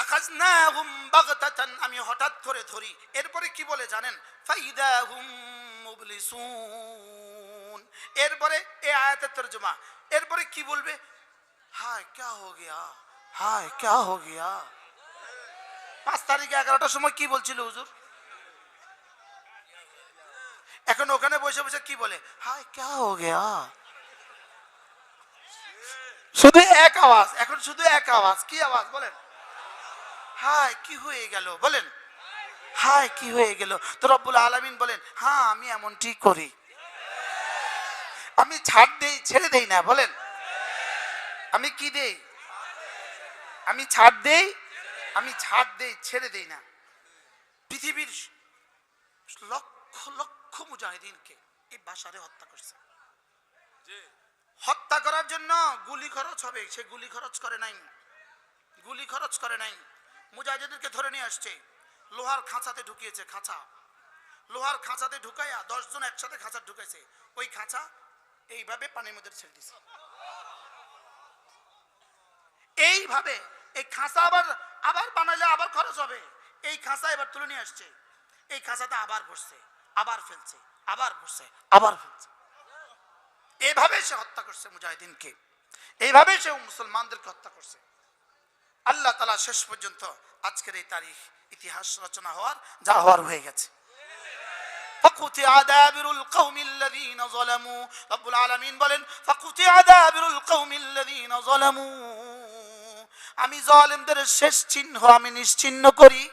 ফাখাযনাহুম বাগতাতান, আমি হঠাৎ করে ধরি। এরপরে কি বলে জানেন? ফাইদাহুম মুবলিসুন। এরপরে এই আয়াতের তরজমা, এরপরে কি বলবে? হায় क्या हो गया, হায় क्या हो गया। 5 তারিখে 11টার সময় কি বলছিল হুজুর? এখন ওখানে বসে বসে কি বলে? হায় क्या हो गया। শুধু এক আওয়াজ, এখন শুধু এক আওয়াজ। কি আওয়াজ বলেন? হায় কি হয়ে গেল বলেন, হায় কি হয়ে গেল। তো রব্বুল আলামিন বলেন, হ্যাঁ আমি এমনটি করি, আমি ছাড় দেই ছেড়ে দেই না। বলেন আমি কি দেই? আমি ছাড় দেই, আমি ছাড় দেই ছেড়ে দেই না। পৃথিবীর লক্ষ লক্ষ মুজাহিদিনকে এই বাশারে হত্যা করছে। হত্যা করার জন্য গুলি খরচ হবে, সে গুলি খরচ করে নাই, গুলি খরচ করে নাই। মুজাহিদিনকে ধরে নিয়ে আসছে, লোহার খাঁচাতে ঢুকিয়েছে। খাঁচা, লোহার খাঁচাতে ঢুকাইয়া 10 জন একসাথে খাঁচা ঢুকাইছে। ওই খাঁচা এইভাবে পানির মধ্যে ছেড়ে দিছে। এইভাবে এই খাঁচা আবার আবার বানাইলে আবার খরচ হবে। এই খাঁচা এবার তুলে নিয়ে আসছে, এই খাঁচাতে আবার বসছে, আবার ফেলছে, আবার বসছে, আবার ফেলছে। এইভাবে সে হত্যা করছে মুজাহিদিনকে, এইভাবে সে মুসলমানদেরকে হত্যা করছে। আল্লাহ তাআলা শেষ পর্যন্ত আজকের এই তারিখ ইতিহাস রচনা হওয়ার যা হওয়ার হয়ে গেছে। ফাকুতিআ দাবিরুল কওমিল্লাযীনা যালামু, রব্বুল আলামিন বলেন ফাকুতিআ দাবিরুল কওমিল্লাযীনা যালামু, আমি জালেমদের শেষ চিহ্ন আমি নিশ্চিহ্ন করি।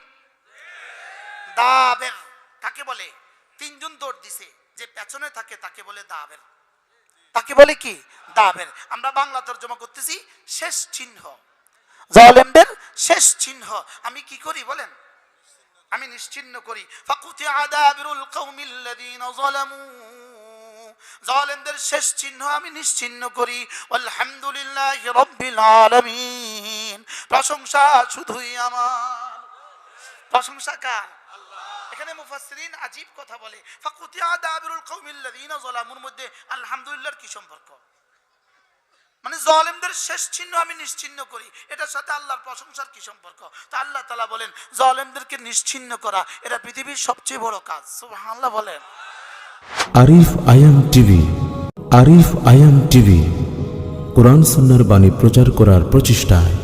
দাবের কাকে বলে? 3 জন দৌড় দিছে, যে পেছনে থাকে তাকে বলে দাবের। তাকে বলে কি? দাবের। আমরা বাংলা তরজমা করতেছি শেষ চিহ্ন। জালেমদের শেষ চিহ্ন আমি কি করি বলেন? আমি নিশ্চিহ্ন করি। ফাকুতিআ দাবিরুল কওমিল্লাযীনা যালামু, জালেমদের শেষ চিহ্ন আমি নিশ্চিহ্ন করি। আলহামদুলিল্লাহি রাব্বিল আলামিন, প্রশংসা শুধুই আমার। প্রশংসা কার? এখানে মুফাসসিরিন আজীব কথা বলে, ফাকুতিআ দাবিরুল কওমিল্লাযীনা যালামুর মধ্যে আলহামদুলিল্লাহর কি সম্পর্ক? মানে জালেমদের শেষ চিহ্ন আমি নিশ্চিহ্ন করি, এটার সাথে আল্লাহর প্রশংসার কি সম্পর্ক? তো আল্লাহ তাআলা বলেন জালেমদেরকে নিশ্চিহ্ন করা এটা পৃথিবীর সবচেয়ে বড় কাজ। সুবহানাল্লাহ বলেন। আরিফ আয়াম টিভি, আরিফ আয়াম টিভি, কোরআন সুন্নাহর বাণী প্রচার করার প্রচেষ্টায়